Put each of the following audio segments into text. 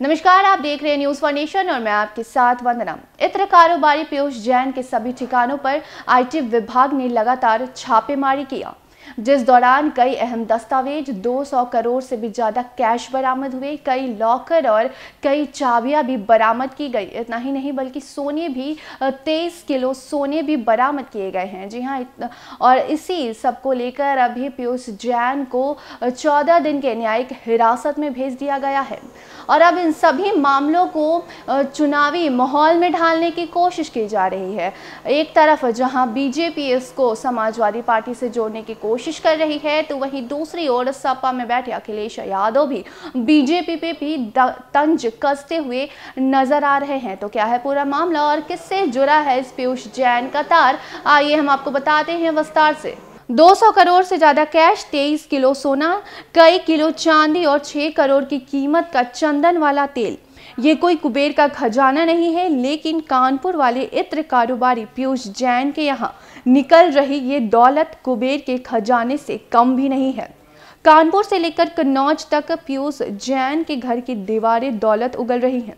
नमस्कार, आप देख रहे हैं न्यूज फॉर नेशन और मैं आपके साथ वंदना। इत्र कारोबारी पीयूष जैन के सभी ठिकानों पर आईटी विभाग ने लगातार छापेमारी किया, जिस दौरान कई अहम दस्तावेज, 200 करोड़ से भी ज्यादा कैश बरामद हुए, कई लॉकर और कई चाबियां भी बरामद की गई। इतना ही नहीं बल्कि सोने भी 23 किलो सोने भी बरामद किए गए हैं। जी हाँ, और इसी सब को लेकर अभी पीयूष जैन को 14 दिन के न्यायिक हिरासत में भेज दिया गया है और अब इन सभी मामलों को चुनावी माहौल में ढालने की कोशिश की जा रही है। एक तरफ जहां बीजेपी इसको समाजवादी पार्टी से जोड़ने की कोशिश कर रही है, तो वहीं दूसरी ओर सपा में बैठे अखिलेश यादव भी बीजेपी पे भी तंज कसते हुए नजर आ रहे हैं। तो क्या है पूरा मामला और किससे जुड़ा है इस पीयूष जैन का तार, आइए हम आपको बताते हैं विस्तार से। 200 करोड़ से ज्यादा कैश, 23 किलो सोना, कई किलो चांदी और 6 करोड़ की कीमत का चंदन वाला तेल। ये कोई कुबेर का खजाना नहीं है, लेकिन कानपुर वाले इत्र कारोबारी पीयूष जैन के यहाँ निकल रही ये दौलत कुबेर के खजाने से कम भी नहीं है। कानपुर से लेकर कन्नौज तक पीयूष जैन के घर की दीवारें दौलत उगल रही हैं।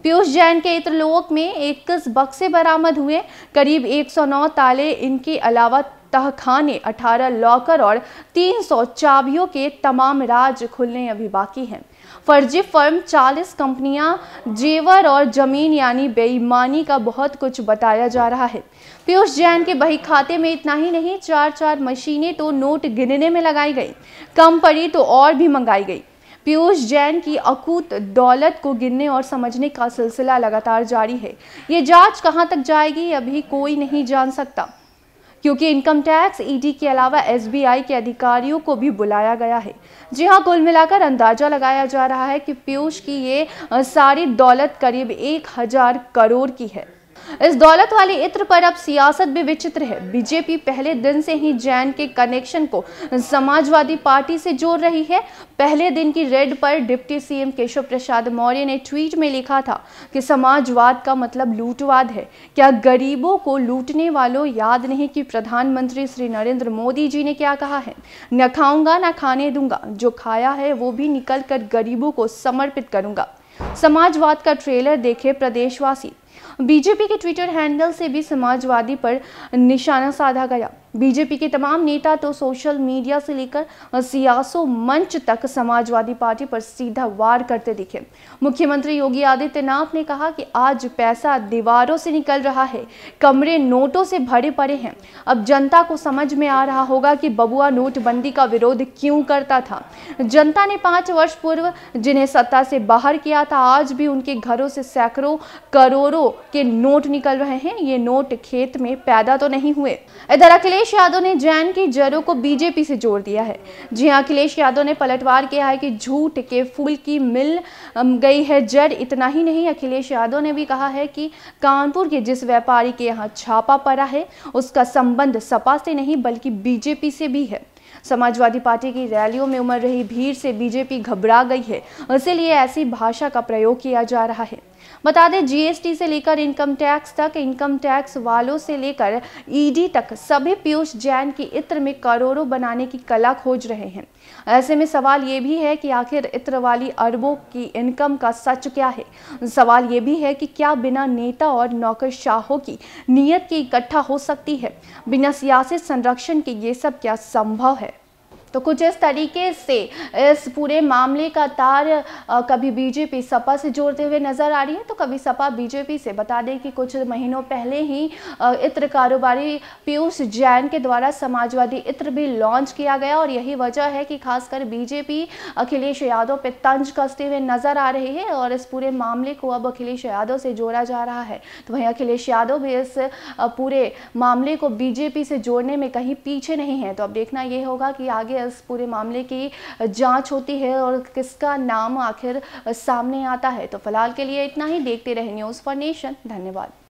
पीयूष जैन के इत्र लोक में 21 बक्से बरामद हुए, करीब 109 ताले, इनके अलावा तहखाने, 18 लॉकर और 300 चाबियों के तमाम राज खुलने अभी बाकी हैं। फर्जी फर्म, 40 कंपनियां, जेवर और जमीन यानी बेईमानी का बहुत कुछ बताया जा रहा है। पीयूष जैन के बही खाते में इतना ही नहीं, 4 मशीनें तो नोट गिनने में लगाई गई, कम पड़ी तो और भी मंगाई गई। पीयूष जैन की अकूत दौलत को गिनने और समझने का सिलसिला लगातार जारी है। ये जांच कहां तक जाएगी अभी कोई नहीं जान सकता, क्योंकि इनकम टैक्स, ईडी के अलावा एसबीआई के अधिकारियों को भी बुलाया गया है। जी हां, कुल मिलाकर अंदाजा लगाया जा रहा है कि पीयूष की ये सारी दौलत करीब 1000 करोड़ की है। इस दौलत वाले इत्र पर अब सियासत भी विचित्र है। बीजेपी पहले दिन से ही जैन के कनेक्शन को समाजवादी पार्टी से जोड़ रही है। पहले दिन की रेड पर डिप्टी सीएम केशव प्रसाद मौर्य ने ट्वीट में लिखा था कि समाजवाद का मतलब लूटवाद है। क्या गरीबों को लूटने वालों याद नहीं कि प्रधानमंत्री श्री नरेंद्र मोदी जी ने क्या कहा है? न खाऊंगा न खाने दूंगा, जो खाया है वो भी निकल कर गरीबों को समर्पित करूंगा। समाजवाद का ट्रेलर देखे प्रदेशवासी। बीजेपी के ट्विटर हैंडल से भी समाजवादी पर निशाना साधा गया। बीजेपी के तमाम नेता तो सोशल मीडिया से लेकर सियासो मंच तक समाजवादी पार्टी पर सीधा वार करते दिखे। मुख्यमंत्री योगी आदित्यनाथ ने कहा कि आज पैसा दीवारों से निकल रहा है, कमरे नोटों से भरे पड़े हैं। अब जनता को समझ में आ रहा होगा कि बबुआ नोटबंदी का विरोध क्यों करता था। जनता ने 5 वर्ष पूर्व जिन्हें सत्ता से बाहर किया था, आज भी उनके घरों से सैकड़ों करोड़ों के नोट निकल रहे हैं। ये नोट खेत में पैदा तो नहीं हुए। इधर अखिलेश यादव ने जैन की जड़ों को बीजेपी से जोड़ दिया है। जी हां, अखिलेश यादव ने पलटवार किया है कि झूठ के फूल की मिल गई है जड़। इतना ही नहीं, अखिलेश यादव ने भी कहा है कि कानपुर के जिस व्यापारी के यहाँ छापा पड़ा है, उसका संबंध सपा से नहीं बल्कि बीजेपी से भी है। समाजवादी पार्टी की रैलियों में उमड़ रही भीड़ से बीजेपी घबरा गई है, इसलिए ऐसी भाषा का प्रयोग किया जा रहा है। बता दें, जीएसटी से लेकर इनकम टैक्स तक, इनकम टैक्स वालों से लेकर ईडी तक सभी पीयूष जैन की इत्र में करोड़ों बनाने की कला खोज रहे हैं। ऐसे में सवाल ये भी है कि आखिर इत्र वाली अरबों की इनकम का सच क्या है। सवाल ये भी है कि क्या बिना नेता और नौकरशाहों की नीयत के इकट्ठा हो सकती है? बिना सियासी संरक्षण के ये सब क्या संभव है? तो कुछ इस तरीके से इस पूरे मामले का तार कभी बीजेपी सपा से जोड़ते हुए नजर आ रही है, तो कभी सपा बीजेपी से। बता दें कि कुछ महीनों पहले ही इत्र कारोबारी पीयूष जैन के द्वारा समाजवादी इत्र भी लॉन्च किया गया और यही वजह है कि खासकर बीजेपी अखिलेश यादव पे तंज कसते हुए नजर आ रही है और इस पूरे मामले को अब अखिलेश यादव से जोड़ा जा रहा है। तो वहीं अखिलेश यादव भी इस पूरे मामले को बीजेपी से जोड़ने में कहीं पीछे नहीं है। तो अब देखना यह होगा कि आगे इस पूरे मामले की जांच होती है और किसका नाम आखिर सामने आता है। तो फिलहाल के लिए इतना ही। देखते रहे न्यूज़ फॉर नेशन। धन्यवाद।